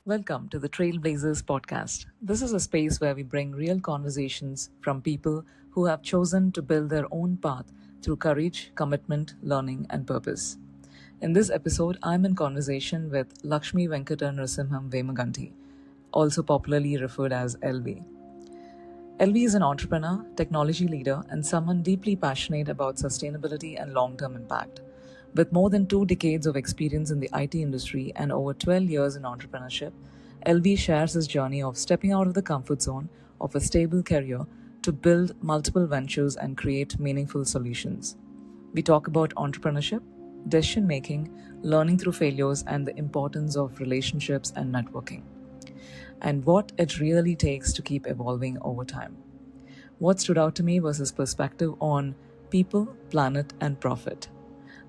Welcome to the Trailblazers podcast. This is a space where we bring real conversations from people who have chosen to build their own path through courage, commitment, learning, and purpose. In this episode, I'm in conversation with Lakshmi Venkata Vemuganti, also popularly referred as LV. LV is an entrepreneur, technology leader, and someone deeply passionate about sustainability and long term impact. With more than 2 decades of experience in the IT industry and over 12 years in entrepreneurship, LV shares his journey of stepping out of the comfort zone of a stable career to build multiple ventures and create meaningful solutions. We talk about entrepreneurship, decision making, learning through failures, and the importance of relationships and networking, and what it really takes to keep evolving over time. What stood out to me was his perspective on people, planet, and profit.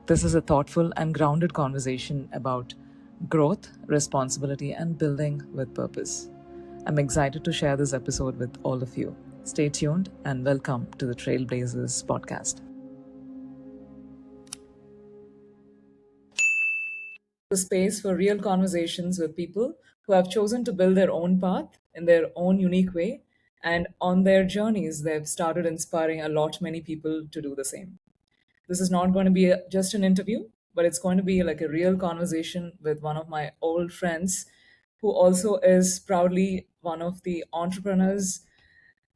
This is a thoughtful and grounded conversation about growth, responsibility, and building with purpose. I'm excited to share this episode with all of you. Stay tuned and welcome to the Trailblazers podcast. The space for real conversations with people who have chosen to build their own path in their own unique way, and on their journeys, they've started inspiring a lot many people to do the same. This is not going to be just an interview, but it's going to be like a real conversation with one of my old friends who also is proudly one of the entrepreneurs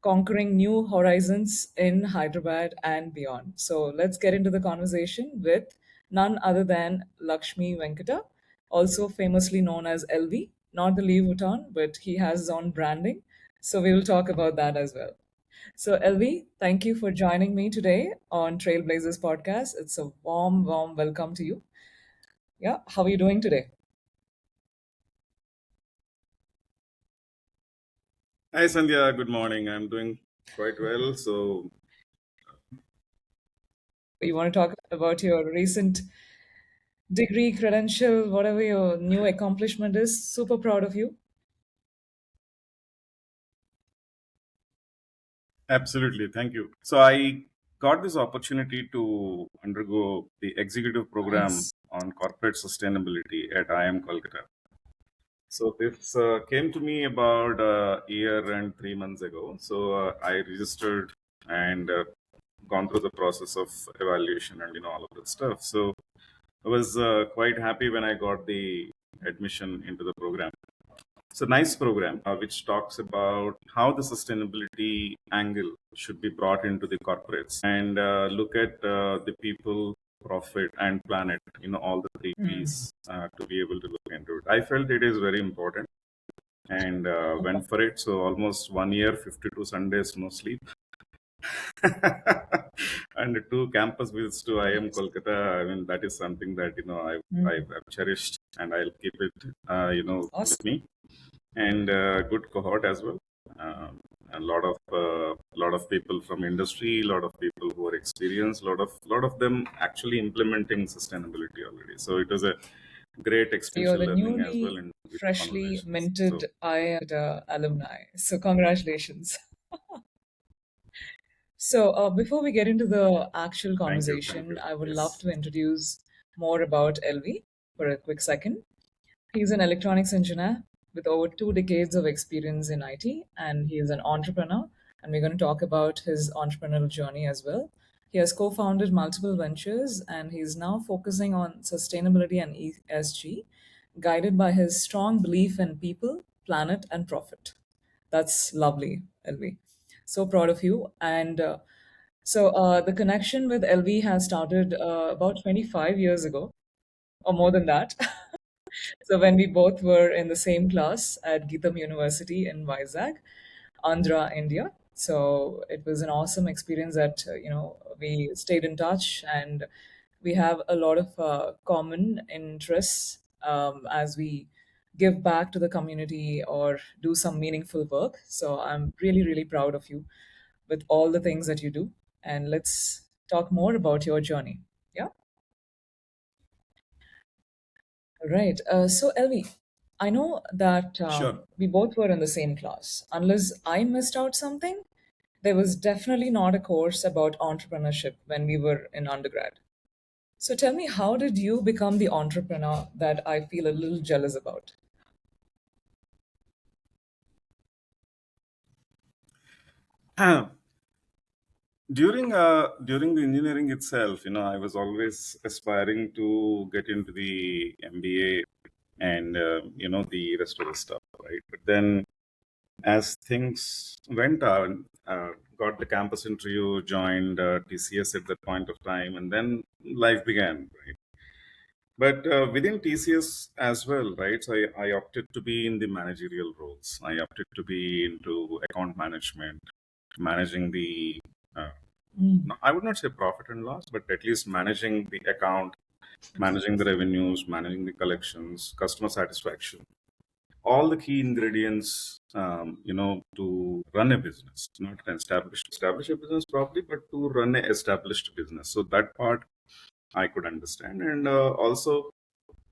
conquering new horizons in Hyderabad and beyond. So let's get into the conversation with none other than Lakshmi Venkata, also famously known as LV, not the Louis Vuitton, but he has his own branding. So we will talk about that as well. So, LV, thank you for joining me today on Trailblazers podcast. It's a warm, warm welcome to you. Yeah, how are you doing today? Hi Sandhya, good morning. I'm doing quite well. So, You want to talk about your recent degree, credential, whatever your new accomplishment is? Super proud of you. absolutely, thank you. So, I got this opportunity to undergo the executive program Nice. on corporate sustainability at IIM Kolkata. So, this came to me about a year and 3 months ago. So, I registered and gone through the process of evaluation and all of that stuff. So, I was quite happy when I got the admission into the program. It's a nice program which talks about how the sustainability angle should be brought into the corporates and look at the people, profit, and planet, all the three Mm. P's to be able to look into it. I felt it is very important and went for it. So almost 1 year, 52 Sundays, no sleep. And 2 campus visits to IIM Nice. Kolkata. I mean, that is something that, Mm. I've cherished and I'll keep it, Awesome. with me, and good cohort as well. A lot of people from industry, a lot of people who are experienced, lot of them actually implementing sustainability already. So it was a great So you're experiential the learning as well newly and good freshly conversations. So minted IIM alumni. So congratulations. So, before we get into the actual thank conversation, you. I would love Yes, to introduce more about LV for a quick second. He's an electronics engineer with over 2 decades of experience in IT, and he is an entrepreneur. And we're going to talk about his entrepreneurial journey as well. He has co founded multiple ventures, and he's now focusing on sustainability and ESG, guided by his strong belief in people, planet, and profit. That's lovely, LV. So proud of you. And the connection with LV has started about 25 years ago, or more than that. So when we both were in the same class at Geetham University in Vizag, Andhra, India. So it was an awesome experience that we stayed in touch, and we have a lot of common interests as we give back to the community or do some meaningful work. So I'm really, really proud of you with all the things that you do. And let's talk more about your journey. Yeah. Right. So, Elvi, I know that sure. we both were in the same class. Unless I missed out something, there was definitely not a course about entrepreneurship when we were in undergrad. So, tell me, how did you become the entrepreneur that I feel a little jealous about? During the engineering itself, I was always aspiring to get into the MBA and the rest of the stuff, right? But then, as things went on, got the campus interview, joined TCS at that point of time, and then life began, right? But within TCS as well, right? So I opted to be in the managerial roles. I opted to be into account management, managing the, I would not say profit and loss, but at least managing the account, managing the revenues, managing the collections, customer satisfaction, all the key ingredients, to run a business, not to establish a business properly, but to run a established business. So that part I could understand, and also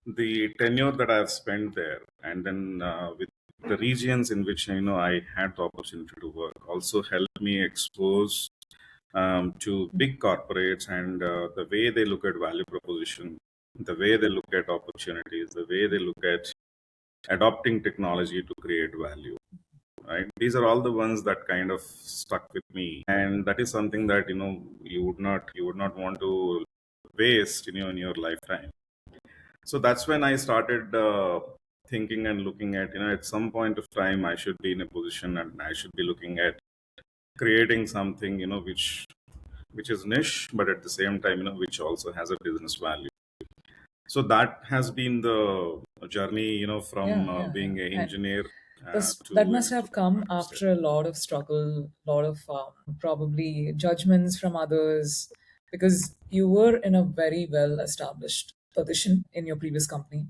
the tenure that I've spent there, and then with the regions in which I had the opportunity to work, also helped me expose to big corporates and the way they look at value proposition, the way they look at opportunities, the way they look at adopting technology to create value. Right? These are all the ones that kind of stuck with me, and that is something that you would not want to waste in your lifetime. So that's when I started thinking and looking at, at some point of time, I should be in a position and I should be looking at creating something, which is niche, but at the same time, which also has a business value. So that has been the journey, from Yeah, yeah, being yeah. an And engineer that to an must have entrepreneur, come I would say. after a lot of struggle, a lot of probably judgments from others, because you were in a very well established position in your previous company.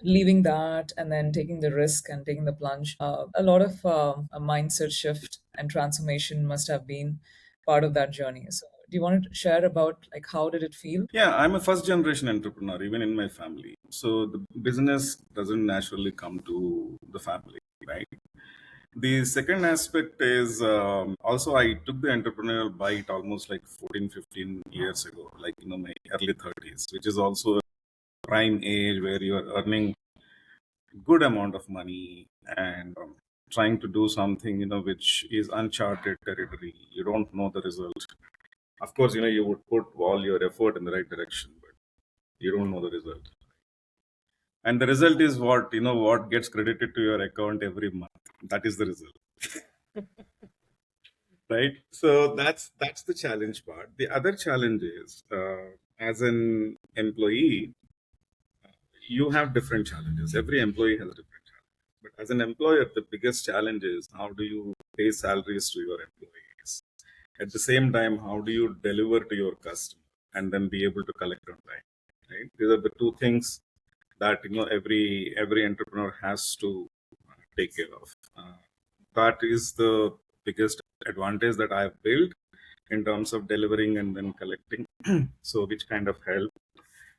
Leaving that and then taking the risk and taking the plunge, a lot of a mindset shift and transformation must have been part of that journey. So, do you want to share about like how did it feel? Yeah, I'm a first generation entrepreneur, even in my family. So the business doesn't naturally come to the family, right? The second aspect is also I took the entrepreneurial bite almost like 14, 15 years ago, like, my early 30s, which is also a prime age where you are earning good amount of money and trying to do something, which is uncharted territory. You don't know the result. Of course, you would put all your effort in the right direction, but you don't know the result. And the result is what gets credited to your account every month. That is the result, right? So that's the challenge part. The other challenge is, as an employee, you have different challenges. Every employee has a different challenge. But as an employer, the biggest challenge is how do you pay salaries to your employees? At the same time, how do you deliver to your customer and then be able to collect on time? Right? These are the two things that every entrepreneur has to take care of. That is the biggest advantage that I've built in terms of delivering and then collecting. So, which kind of help.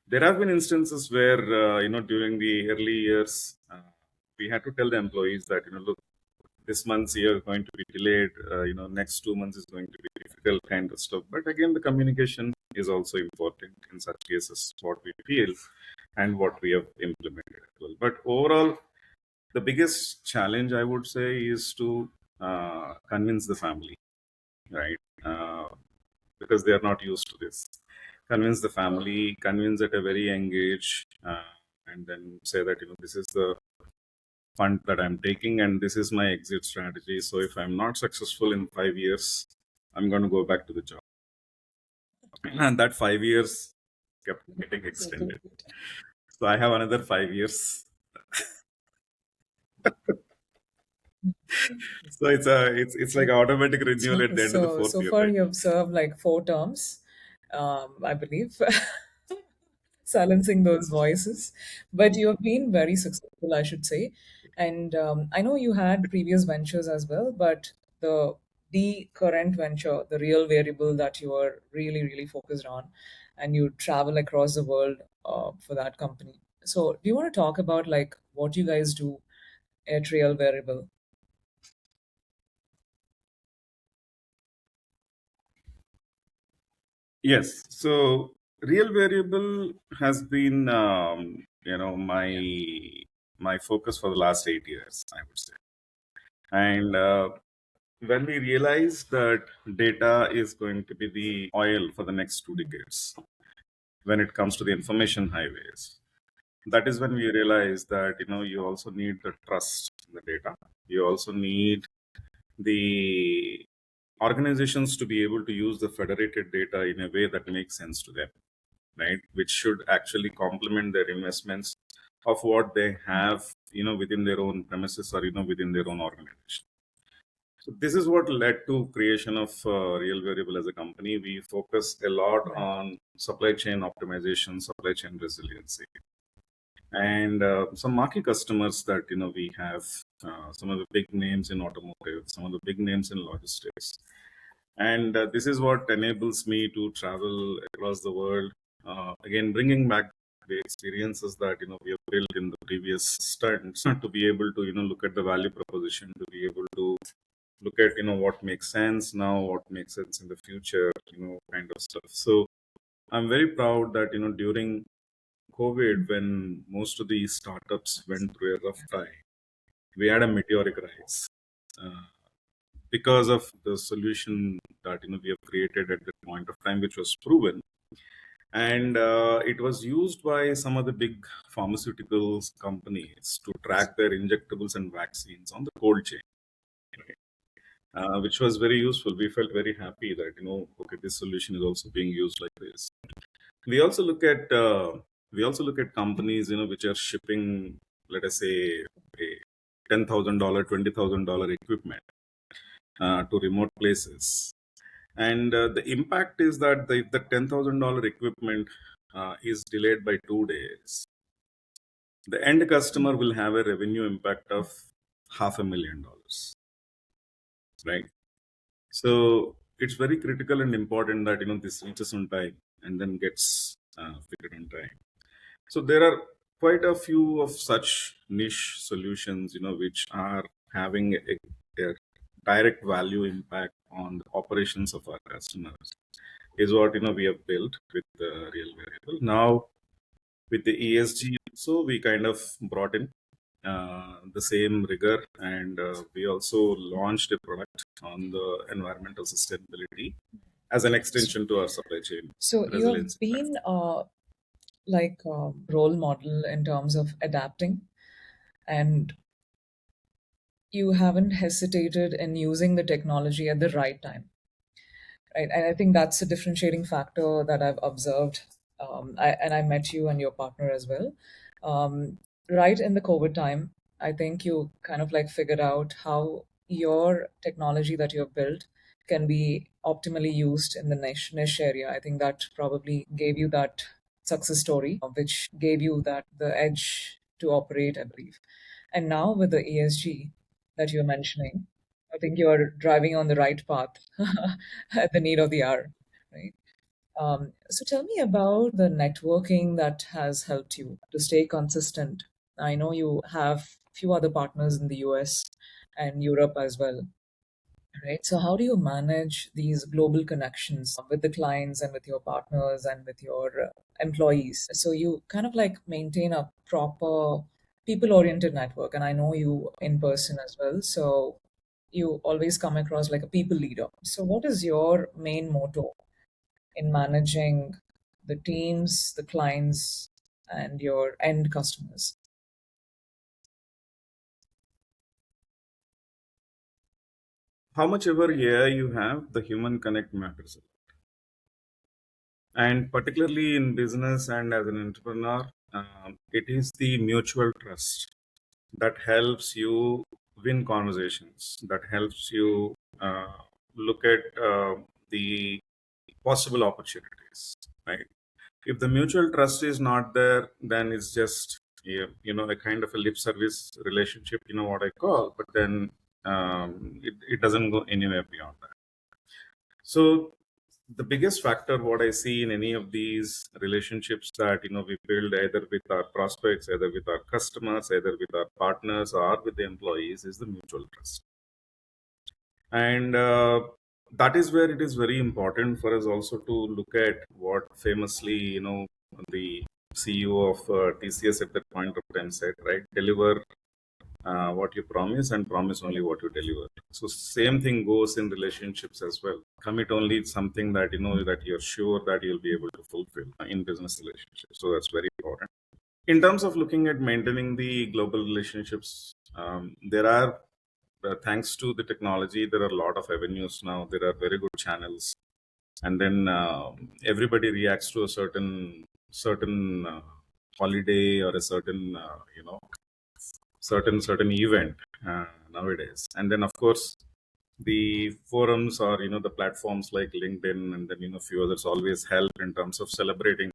There have been instances where during the early years, we had to tell the employees that look, this month's year is going to be delayed. Next 2 months is going to be difficult, kind of stuff. But again, the communication is also important in such cases. What we feel and what we have implemented as well. But overall, the biggest challenge I would say is to convince the family, right? Because they are not used to this. Convince the family, convince at a very young age, and then say that this is the fund that I'm taking, and this is my exit strategy. So if I'm not successful in 5 years, I'm going to go back to the job, and that 5 years kept getting extended. So I have another 5 years. So it's like automatic renewal at the end of the fourth So year, far right? you have served like 4 terms, I believe, silencing those voices. But you have been very successful, I should say. And I know you had previous ventures as well, but the current venture, the real variable that you are really, really focused on, and you travel across the world for that company. So, do you want to talk about like what you guys do at Real Variable? Yes. So real variable has been Yeah. my focus for the last 8 years, I would say. And when we realized that data is going to be the oil for the next 2 decades when it comes to the information highways, that is when we realized that you also need the trust in the data. You also need the organizations to be able to use the federated data in a way that makes sense to them, right? Which should actually complement their investments of what they have, within their own premises or within their own organization. So this is what led to creation of Real Variable as a company. We focus a lot on supply chain optimization, supply chain resiliency, and some marquee customers that we have. Some of the big names in automotive, some of the big names in logistics, and this is what enables me to travel across the world. Again, bringing back the experiences that we have built in the previous stunts to be able to look at the value proposition, to be able to look at what makes sense now, what makes sense in the future, kind of stuff. So I'm very proud that during COVID, when most of these startups went through a rough time, we had a meteoric rise uh, because of the solution that we have created at that point of time, which was proven, and it was used by some of the big pharmaceuticals companies to track their injectables and vaccines on the cold chain, which was very useful. We felt very happy that okay, this solution is also being used like this. We also look at companies which are shipping, let us say, a $10,000, $20,000 equipment to remote places, and the impact is that if the $10,000 equipment is delayed by 2 days, the end customer will have a revenue impact of $500,000, right? So it's very critical and important that this reaches on time and then gets figured on time. So there are quite a few of such niche solutions, which are having a direct value impact on the operations of our customers. Is what we have built with the Real Variable. Now with the ESG, so we kind of brought in the same rigor, and we also launched a product on the environmental sustainability as an extension to our supply chain So you have resiliency been platform. like a role model in terms of adapting, and you haven't hesitated in using the technology at the right time, right? And I think that's a differentiating factor that I've observed. And I met you and your partner as well. Right in the COVID time, I think you kind of like figured out how your technology that you've built can be optimally used in the niche area. I think that probably gave you that success story, which gave you that the edge to operate, I believe. And now with the ESG that you're mentioning, I think you're driving on the right path at the need of the hour, right? So tell me about the networking that has helped you to stay consistent. I know you have few other partners in the US and Europe as well, right? So how do you manage these global connections with the clients and with your partners and with your employees? So you kind of like maintain a proper people-oriented network, and I know you in person as well. So you always come across like a people leader. So what is your main motto in managing the teams, the clients, and your end customers? How much ever AI you have, the human connect matters. And particularly in business and as an entrepreneur, it is the mutual trust that helps you win conversations, that helps you look at the possible opportunities, right? If the mutual trust is not there, then it's just, yeah, a kind of a lip service relationship, what I call, but then it doesn't go anywhere beyond that. So the biggest factor what I see in any of these relationships that we build either with our prospects, either with our customers, either with our partners or with the employees is the mutual trust. And that is where it is very important for us also to look at what famously the CEO of TCS at that point of time said, right? Deliver what you promise and promise only what you deliver. So same thing goes in relationships as well. Commit only something that you know that you're sure that you'll be able to fulfill in business relationships. So that's very important. In terms of looking at maintaining the global relationships, there are thanks to the technology, there are a lot of avenues now. There are very good channels, and then everybody reacts to a certain holiday or a certain certain event nowadays. And then of course the forums or the platforms like LinkedIn and then few others always help in terms of celebrating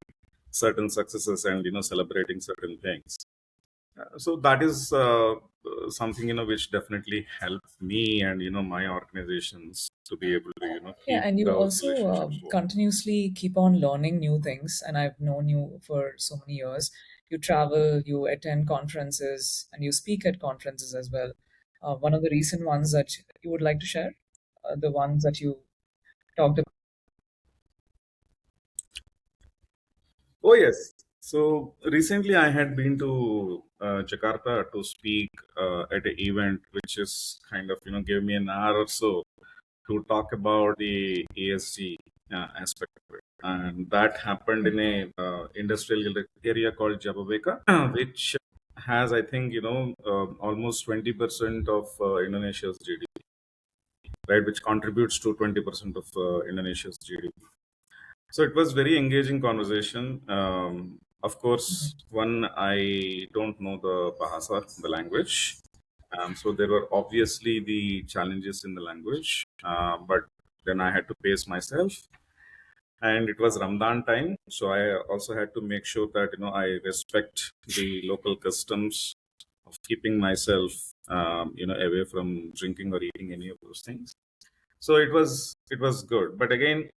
certain successes and celebrating certain things. So that is something which definitely helps me and my organizations to be able to Yeah, keep and you those also relationships going. continuously keep on learning new things. And I've known you for so many years. You travel, you attend conferences, and you speak at conferences as well. One of the recent ones that you would like to share, the ones that you talked about. Oh, yes. So recently I had been to Jakarta to speak at an event which is kind of, gave me an hour or so to talk about the ESG aspect of it. And that happened in a industrial area called Jababeka, which has, I think, almost 20% of Indonesia's GDP, right, which contributes to 20% of Indonesia's GDP. So it was very engaging conversation. Of course, one, I don't know the Bahasa, the language. So there were obviously the challenges in the language, but then I had to pace myself. And it was Ramadan time, so I also had to make sure that I respect the local customs of keeping myself away from drinking or eating any of those things. So it was good, but again,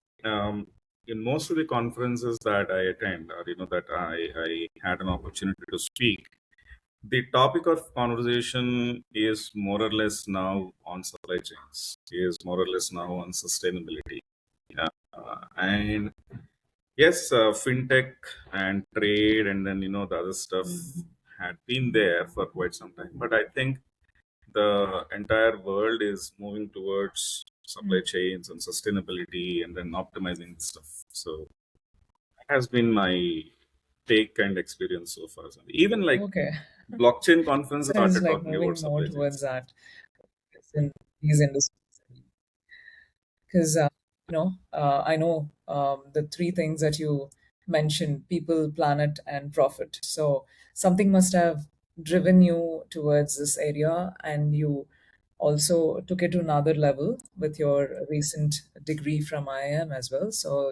in most of the conferences that I attend, or that I had an opportunity to speak, the topic of conversation is more or less now on supply chains, is more or less now on sustainability. Yeah. And yes, fintech and trade, and then the other stuff had been there for quite some time, but I think the entire world is moving towards supply chains and sustainability and then optimizing stuff. So that has been my take and experience so far. So even like Okay. blockchain conference So it's started like talking about moving more supply towards chains. that in these industries. Because I know the three things that you mentioned: people, planet, and profit. So something must have driven you towards this area, and you also took it to another level with your recent degree from IIM as well. So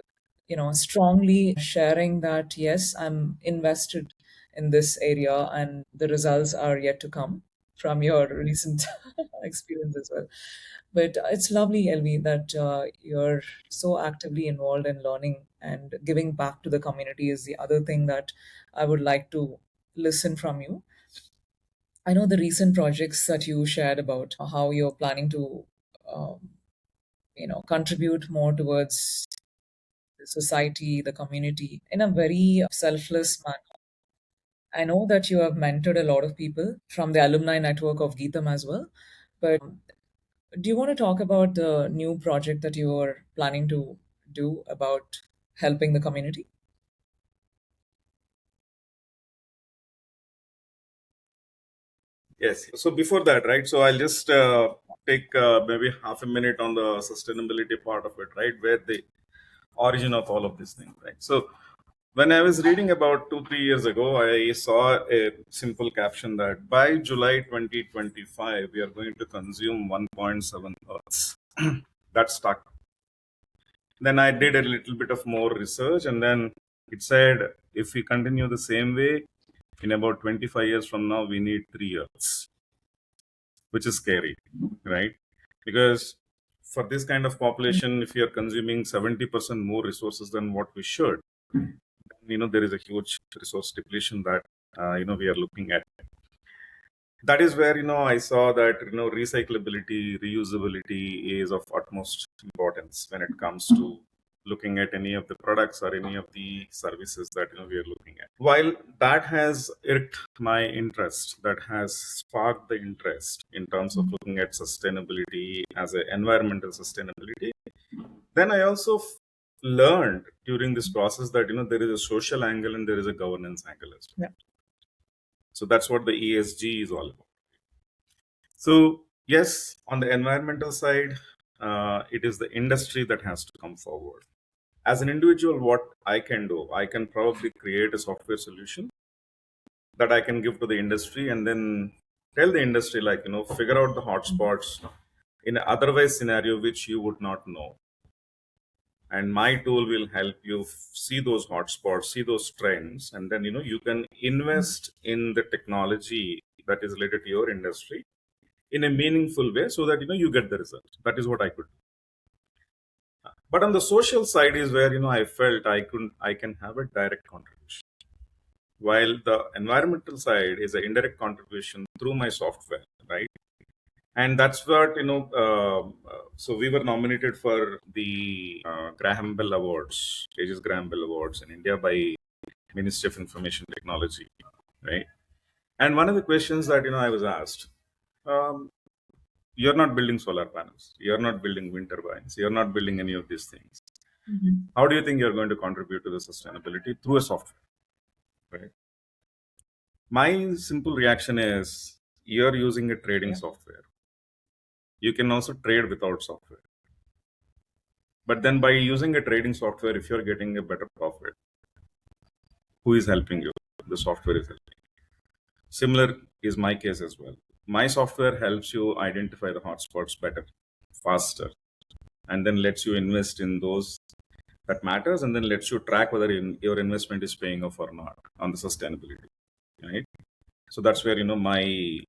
strongly sharing that yes, I'm invested in this area, and the results are yet to come from your recent experience as well. But it's lovely, Elvi, that you're so actively involved in learning and giving back to the community is the other thing that I would like to listen from you. I know the recent projects that you shared about how you're planning to, um, contribute more towards the society, the community in a very selfless manner. I know that you have mentored a lot of people from the alumni network of Geetam as well. But do you want to talk about the new project that you are planning to do about helping the community? Yes. So before that, right? So I'll just take maybe half a minute on the sustainability part of it, right? Where the origin of all of these things, right? So when I was reading about 2 3 years ago, I saw a simple caption that by July 2025 we are going to consume 1.7 Earths. That stuck. Then I did a little bit of more research, and then it said if we continue the same way, in about 25 years from now, we need 3 Earths, which is scary, right? Because for this kind of population, if we are consuming 70% more resources than what we should, there is a huge resource depletion that we are looking at. That is where I saw that recyclability, reusability is of utmost importance when it comes to looking at any of the products or any of the services that we are looking at. While that has irked my interest, that has sparked the interest in terms of looking at sustainability as an environmental sustainability, then I also learned during this process that there is a social angle and there is a governance angle as well. Yeah. So that's what the ESG is all about. So yes, on the environmental side, it is the industry that has to come forward. As an individual, what I can do, I can probably create a software solution that I can give to the industry and then tell the industry, like, figure out the hotspots in an otherwise scenario which you would not know. And my tool will help you see those hotspots, see those trends, and then you can invest in the technology that is related to your industry in a meaningful way so that you get the result. That is what I could do. But on the social side is where I felt I can have a direct contribution, while the environmental side is an indirect contribution through my software, right? And that's what so we were nominated for the Graham Bell Awards, Aegis Graham Bell Awards in India by Ministry of Information Technology, right? And one of the questions that I was asked, um, you're not building solar panels, you're not building wind turbines, you're not building any of these things. How do you think you're going to contribute to the sustainability through a software, right? My simple reaction is, you're using a trading software. You can also trade without software. But then by using a trading software, if you're getting a better profit, who is helping you? The software is helping. Similar is my case as well. My software helps you identify the hotspots better, faster, and then lets you invest in those that matters, and then lets you track whether your investment is paying off or not on the sustainability, right? So that's where my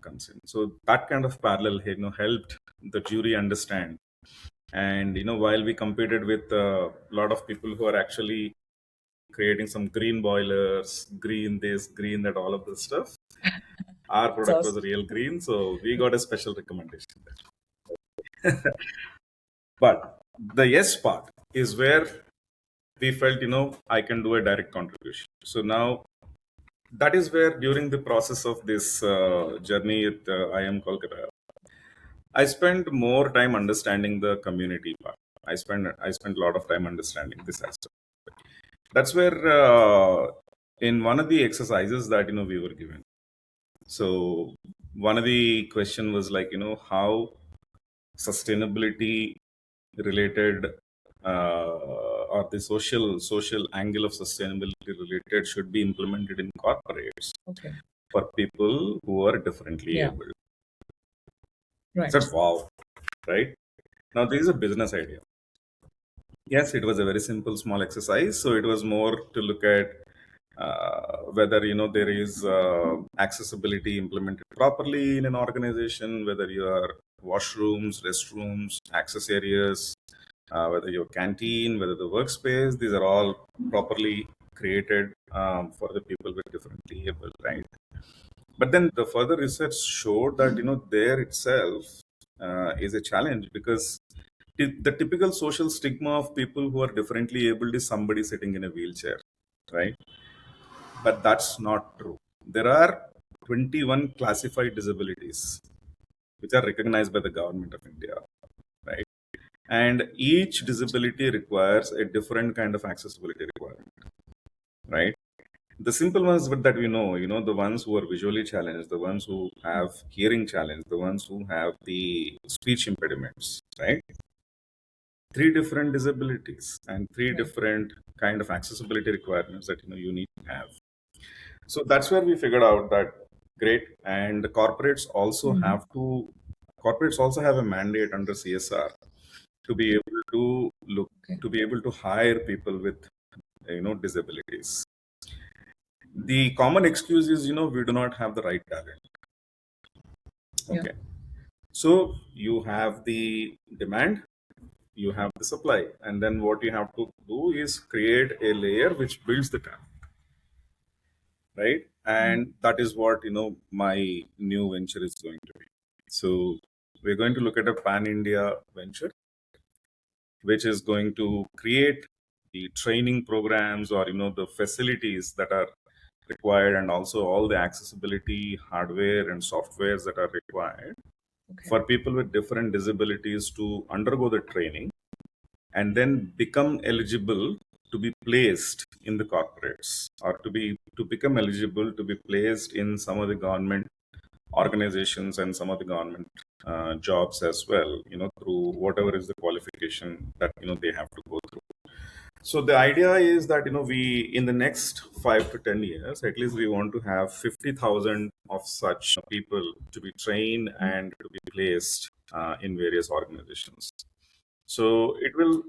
comes in. So that kind of parallel helped the jury understand. And while we competed with a lot of people who are actually creating some green boilers, green this, green that, all of this stuff, our product was real green, so we got a special recommendation there. But the yes part is where we felt I can do a direct contribution. So now that is where, during the process of this journey at IIM Kolkata, I spent more time understanding the community part. I spent a lot of time understanding this aspect. That's where in one of the exercises that we were given. So one of the question was like, how sustainability related or the social angle of sustainability related should be implemented in corporates for people who are differently able. Right. Said, wow, right? Now there is a business idea. Yes, it was a very simple, small exercise. So it was more to look at whether there is accessibility implemented properly in an organization, whether your washrooms, restrooms, access areas, whether your canteen, whether the workspace, these are all properly created for the people with differently able, right? But then the further research showed that there itself is a challenge, because the typical social stigma of people who are differently able is somebody sitting in a wheelchair, right? But that's not true. There are 21 classified disabilities which are recognized by the government of India, right? And each disability requires a different kind of accessibility requirement, right? The simple ones that we know, the ones who are visually challenged, the ones who have hearing challenge, the ones who have the speech impediments, right? Three different disabilities and three different kind of accessibility requirements that you need to have. So that's where we figured out that great, and the corporates also have a mandate under CSR to be able to look to be able to hire people with disabilities. The common excuse is we do not have the right talent. Okay. So you have the demand, you have the supply, and then what you have to do is create a layer which builds the talent, right? And that is what my new venture is going to be. So we're going to look at a pan India venture which is going to create the training programs or the facilities that are required, and also all the accessibility hardware and softwares that are required Okay. for people with different disabilities to undergo the training and then become eligible to be placed in the corporates, or to become eligible to be placed in some of the government organizations and some of the government jobs as well, through whatever is the qualification that they have to go through. So the idea is that we, in the next 5 to 10 years at least, we want to have 50,000 of such people to be trained and to be placed in various organizations. So it will,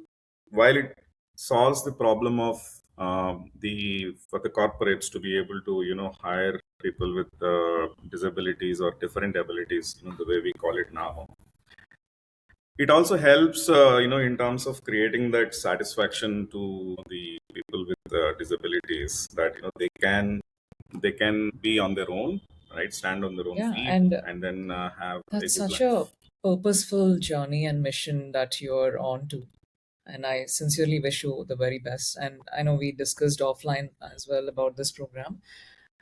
while it solves the problem of the for the corporates to be able to hire people with disabilities or different abilities, the way we call it now. It also helps, in terms of creating that satisfaction to the people with disabilities, that they can be on their own, right? Stand on their own Yeah, feet, and and then have a that's good such life. a purposeful journey and mission that you're on to. And I sincerely wish you the very best. And I know we discussed offline as well about this program.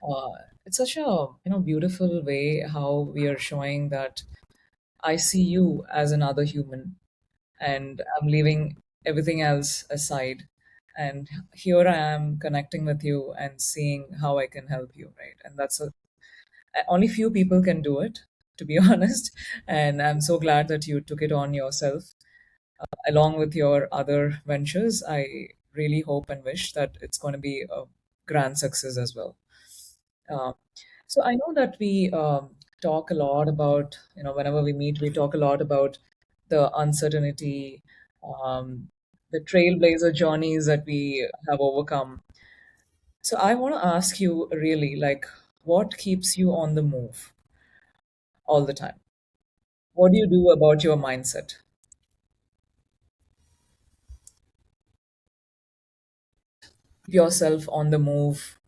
Uh, it's such a beautiful way how we are showing that I see you as another human, and I'm leaving everything else aside. And here I am connecting with you and seeing how I can help you, right? And that's only few people can do it, to be honest. And I'm so glad that you took it on yourself along with your other ventures. I really hope and wish that it's going to be a grand success as well. Uh, so I know that we talk a lot about, whenever we meet, we talk a lot about the uncertainty, the trailblazer journeys that we have overcome. So I want to ask you really, like, what keeps you on the move all the time? What do you do about your mindset? Keep yourself on the move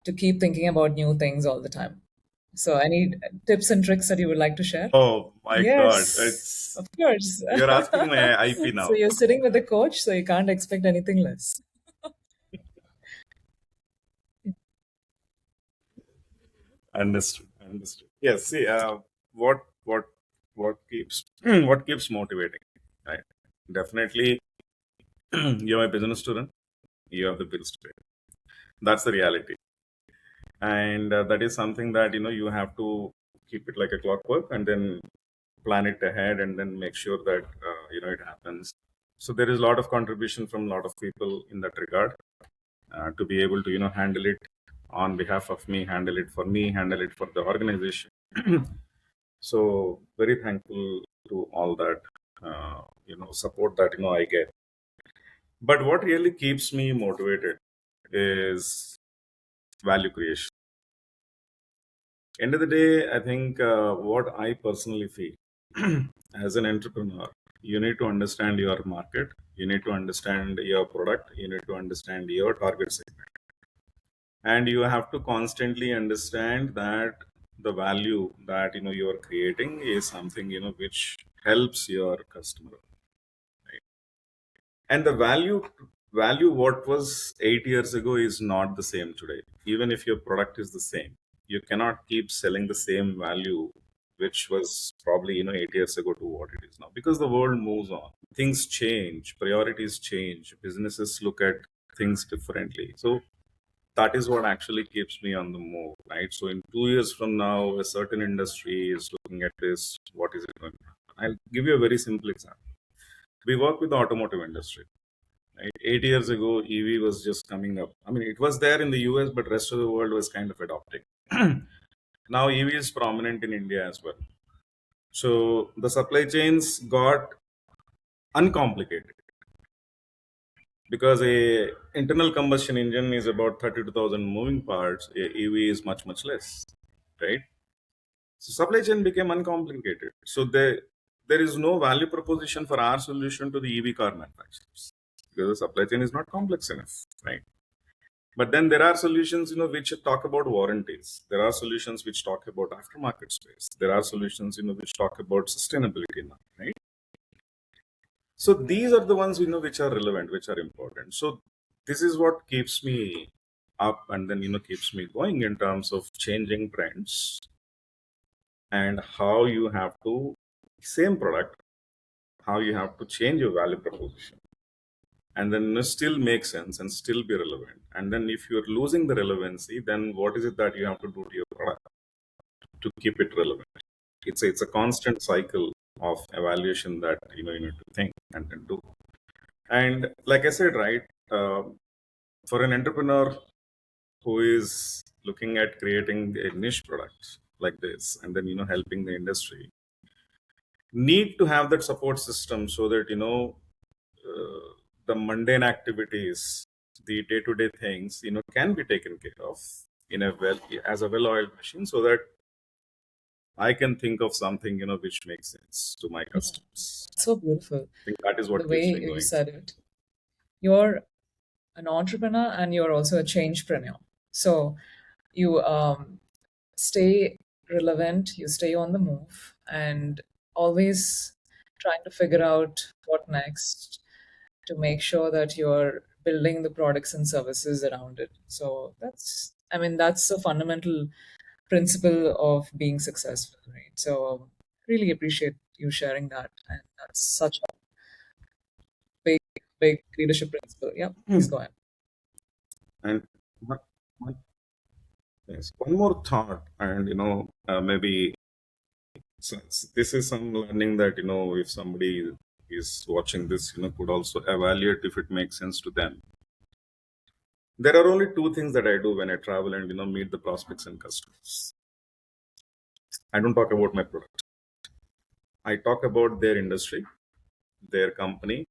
to keep thinking about new things all the time. So, any tips and tricks that you would like to share? Oh my God, Yes, it's of course. you're asking my IP So, now. you're sitting with a coach, so you can't expect anything less. Understood. Understood. Yes. See, what what keeps what keeps motivating, right? Definitely, you're a business student. You have the bills to pay. That's the reality, and that is something that you have to keep it like a clockwork, and then plan it ahead, and then make sure that it happens. So there is a lot of contribution from a lot of people in that regard, to be able to handle it on behalf of me, handle it for me, handle it for the organization. So very thankful to all that support that I get. But what really keeps me motivated is value creation. End of the day, I think what I personally feel as an entrepreneur, you need to understand your market, you need to understand your product, you need to understand your target segment, and you have to constantly understand that the value that you are creating is something which helps your customer, right? And the value what was 8 years ago is not the same today. Even if your product is the same, you cannot keep selling the same value which was probably 8 years ago to what it is now, because the world moves on, things change, priorities change, businesses look at things differently. So that is what actually keeps me on the move, right? So in 2 years from now, a certain industry is looking at this. What is it going to happen? I'll give you a very simple example. We work with the automotive industry, right? 8 years ago, EV was just coming up. I mean, it was there in the US, but rest of the world was kind of adopting. Now EV is prominent in India as well. So the supply chains got uncomplicated, because a internal combustion engine is about 32,000 moving parts. A EV is much less, right? So supply chain became uncomplicated. So there is no value proposition for our solution to the EV car manufacturers, because the supply chain is not complex enough, right? But then there are solutions, which talk about warranties. There are solutions which talk about aftermarket space. There are solutions, which talk about sustainability now, right? So these are the ones which are relevant, which are important. So this is what keeps me up, and then keeps me going in terms of changing trends and how you have to same product, how you have to change your value proposition, and then still make sense and still be relevant. And then if you're losing the relevancy, then what is it that you have to do to your product to keep it relevant? It's a constant cycle of evaluation that you need to think and then do. And like I said, right, uh, for an entrepreneur who is looking at creating a niche product like this, and then helping the industry, need to have that support system so that the mundane activities, the day-to-day things, can be taken care of in a as a well-oiled machine, so that I can think of something which makes sense to my customers. So beautiful. I think that is The what keeps way me you going. said it. You're an entrepreneur and you're also a changepreneur. So you stay relevant, you stay on the move, and always trying to figure out what next to make sure that you're building the products and services around it. So I mean, that's a fundamental principle of being successful, right? So really appreciate you sharing that. And that's such a big, big leadership principle. Yeah, please go ahead. And one, one, yes, one more thought, and maybe this is some learning that if somebody is watching this, could also evaluate if it makes sense to them. There are only two things that I do when I travel and meet the prospects and customers. I don't talk about my product. I talk about their industry, their company,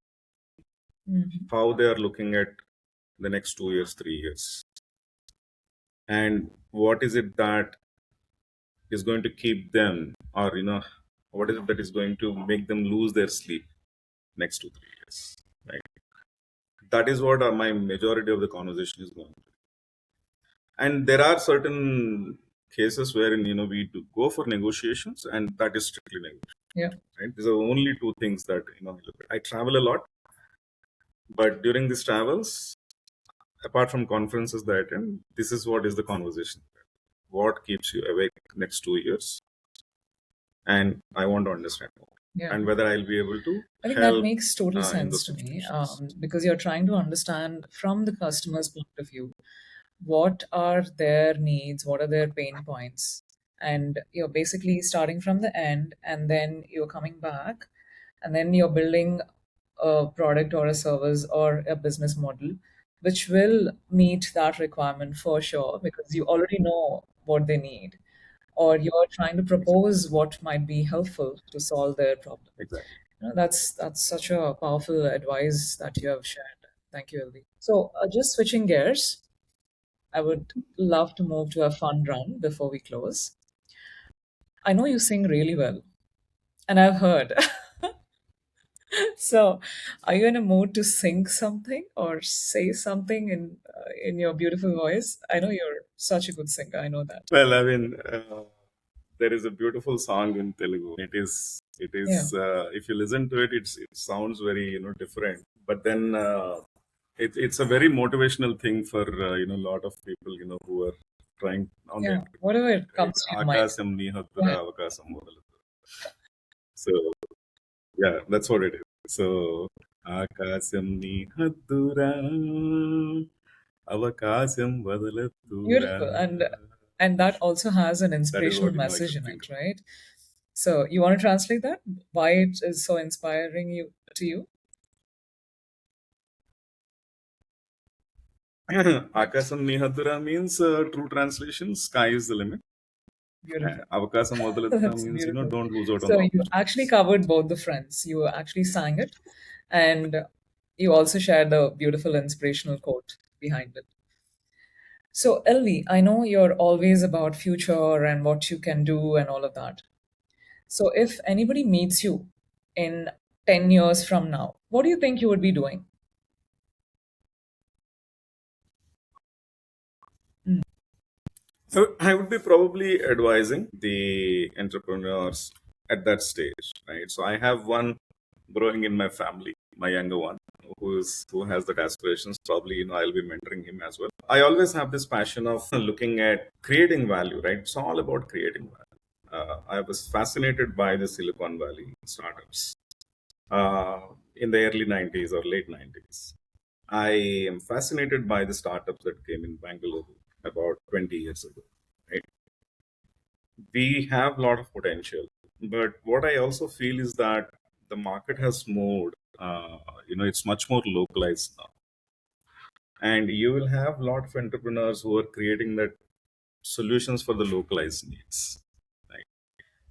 Mhm. how they are looking at the next 2 years, 3 years, and what is it that is going to keep them, or what is it that is going to make them lose their sleep next 2 3 years, right? That is what my majority of the conversation is going to. And there are certain cases wherein we do go for negotiations, and that is strictly negotiation. Yeah. Right? These are only two things that I travel a lot, but during these travels, apart from conferences that I attend, this is what is the conversation. What keeps you awake next 2 years? And I want to understand more. Yeah. And whether I'll be able to I think that help makes total in sense those to me situations. because you're trying to understand from the customer's point of view what are their needs, what are their pain points, and you're basically starting from the end and then you're coming back and then you're building a product or a service or a business model which will meet that requirement for sure because you already know what they need or you're trying to propose what might be helpful to solve their problem. Exactly. That's such a powerful advice that you have shared. Thank you, Elvi. So, just switching gears, I would love to move to a fun round before we close. I know you sing really well, and I've heard. So, are you in a mood to sing something or say something in your beautiful voice? I know you're such a good singer. I know that. Well, I mean, there is a beautiful song in Telugu. It Yeah. is. If you listen to it, it sounds very different. But then it's a very motivational thing for a lot of people who are trying on the Yeah. internet, Whatever it right? comes to your mind. Akasam ni Go haddura ahead. avakasam modalu. So yeah, that's what it is. So Akasam ni haddura avakasam vadalattura. Beautiful. And that also has an That is inspirational what I message can in think it, of. right? So you want to translate that? Why it is so inspiring you to you? Akasam Nihadura means true translation, sky is the limit. Beautiful. Avakasam Modalattura That's means, beautiful. don't lose out on So the you actually opportunities. covered both the fronts. You actually sang it, and you also shared the beautiful inspirational quote behind it. So Elvi, I know you're always about future and what you can do and all of that. So if anybody meets you in 10 years from now, what do you think you would be doing? Mm. So I would be probably advising the entrepreneurs at that stage, right? So I have one growing in my family. my younger one, who has that aspirations. Probably, I'll be mentoring him as well. I always have this passion of looking at creating value, right? It's all about creating value. I was fascinated by the Silicon Valley startups uh, in the early 90s or late 90s. I am fascinated by the startups that came in Bangalore about 20 years ago. Right? We have a lot of potential, but what I also feel is that the market has moved. It's much more localized now, and you will have a lot of entrepreneurs who are creating that solutions for the localized needs. Right?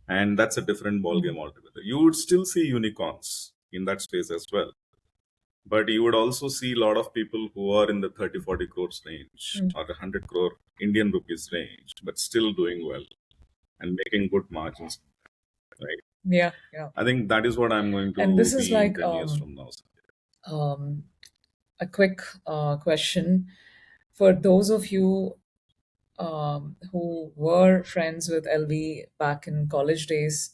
And that's a different ballgame altogether. You would still see unicorns in that space as well, but you would also see a lot of people who are in the 30-40 crores range or the 100 crore Indian rupees range, but still doing well and making good margins, right? Yeah, yeah. I think that is what I'm going And to this is be in like 10 years from now. um, a quick question for those of you who were friends with LV back in college days,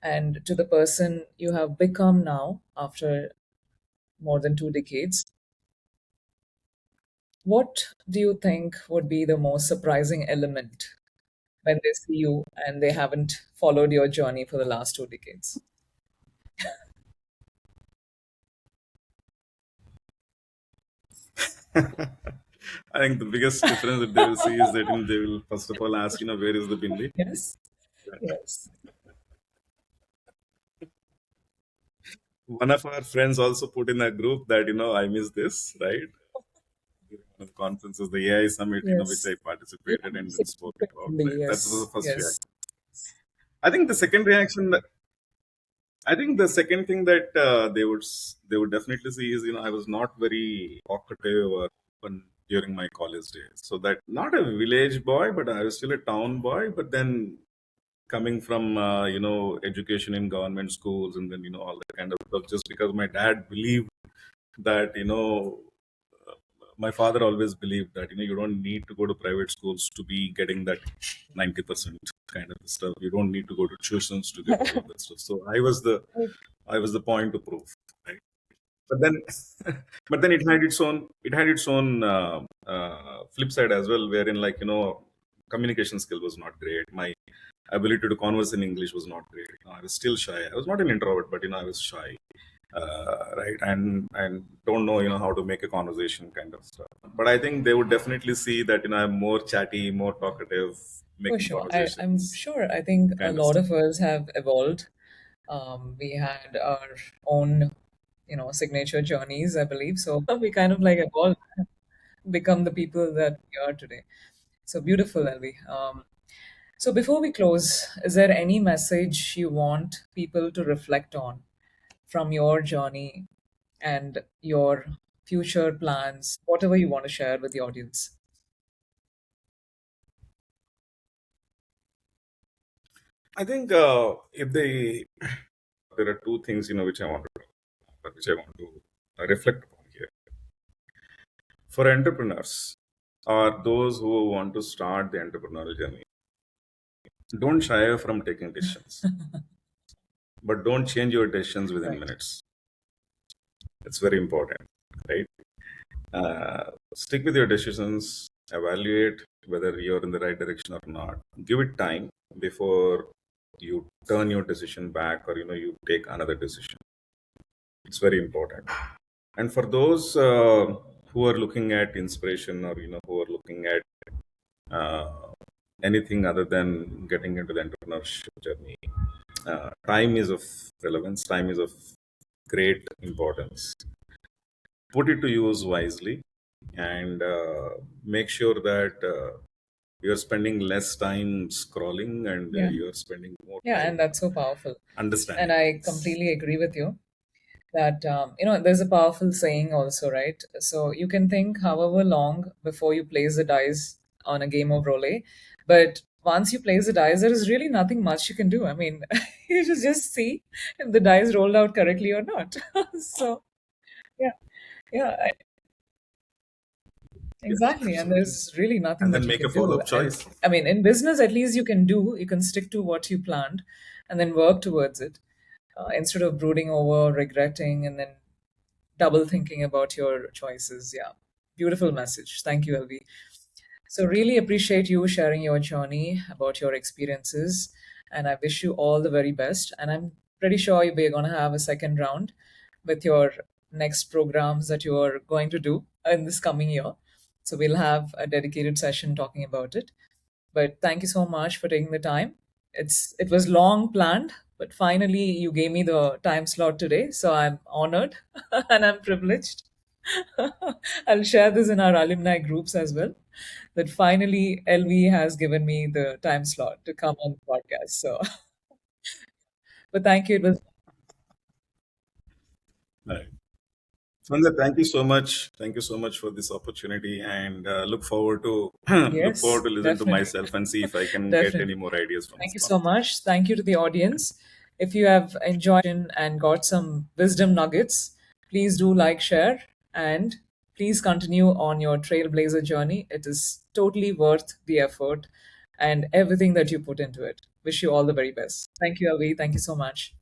and to the person you have become now after more than 2 decades. What do you think would be the most surprising element when they see you and they haven't followed your journey for the last 2 decades? I think the biggest difference that they will see is that they will first of all ask, where is the bindi? Yes, yes, One of our friends also put in a group that, I miss this, right? During one of the conferences, the AI summit, which yes. I Yeah, participated and then spoke about, significantly, right? That was the yes, first yes. reaction. I think the second reaction, I think the second thing that they would definitely see is, I was not very talkative or open during my college days. So that not a village boy, but I was still a town boy. But then coming from education in government schools, and then all that kind of stuff, just because my dad believed that my father always believed that you don't need to go to private schools to be getting that 90% kind of stuff. You don't need to go to tuitions to get all of that stuff. So I was the point to prove, right? But then but then it had its own flip side as well, wherein, like, communication skill was not great. My ability to converse in English was not great. I was still shy. I was not an introvert, but I was shy, right? And don't know how to make a conversation kind of stuff. But I think they would definitely see that I'm more chatty, more talkative, For making sure. I'm conversations sure. I think a kind of lot stuff. of us have evolved. We had our own, signature journeys, I believe. So we kind of like evolved, become the people that we are today. So beautiful, Elvi. So before we close, is there any message you want people to reflect on from your journey and your future plans, whatever you want to share with the audience? I think if they there are two things which I want to reflect upon here. For entrepreneurs or those who want to start the entrepreneurial journey, don't shy away from taking decisions, but don't change your decisions within Right. minutes. It's very important, right? Stick with your decisions, evaluate whether you're in the right direction or not. Give it time before you turn your decision back, or you take another decision. It's very important. And for those who are looking at inspiration, or who are looking at uh, anything other than getting into the entrepreneurship journey, time is of relevance. Time is of great importance. Put it to use wisely, and make sure that you're spending less time scrolling, and Yeah. you're spending more Yeah, and time that's so powerful. And understanding I things. completely agree with you that, there's a powerful saying also, right? So you can think however long before you place the dice on a game of roulette, but once you place the dice, there is really nothing much you can do. I mean, you should just see if the dice rolled out correctly or not. So, yeah, yeah, Yes, exactly. And absolutely. there's really nothing And that then you make a can do. follow-up And choice. I mean, in business, at least you can stick to what you planned and then work towards it instead of brooding over, regretting, and then double thinking about your choices. Yeah. Beautiful message. Thank you, LV. So, really appreciate you sharing your journey about your experiences. And I wish you all the very best. And I'm pretty sure we're going to have a second round with your next programs that you are going to do in this coming year. So, we'll have a dedicated session talking about it. But thank you so much for taking the time. It was long planned, but finally you gave me the time slot today, so I'm honored and I'm privileged. I'll share this in our alumni groups as well. That finally LV has given me the time slot to come on the podcast. So, but thank you. It was Right. Sandhya, thank you so much. Thank you so much for this opportunity, and look forward to look forward yes, to listen to definitely, myself and see if I can get any definitely. more ideas from Thank this you so conversation. much. Thank you to the audience. If you have enjoyed and got some wisdom nuggets, please do like, share, and please continue on your trailblazer journey. It is totally worth the effort and everything that you put into it. Wish you all the very best. Thank you, Avi. Thank you so much.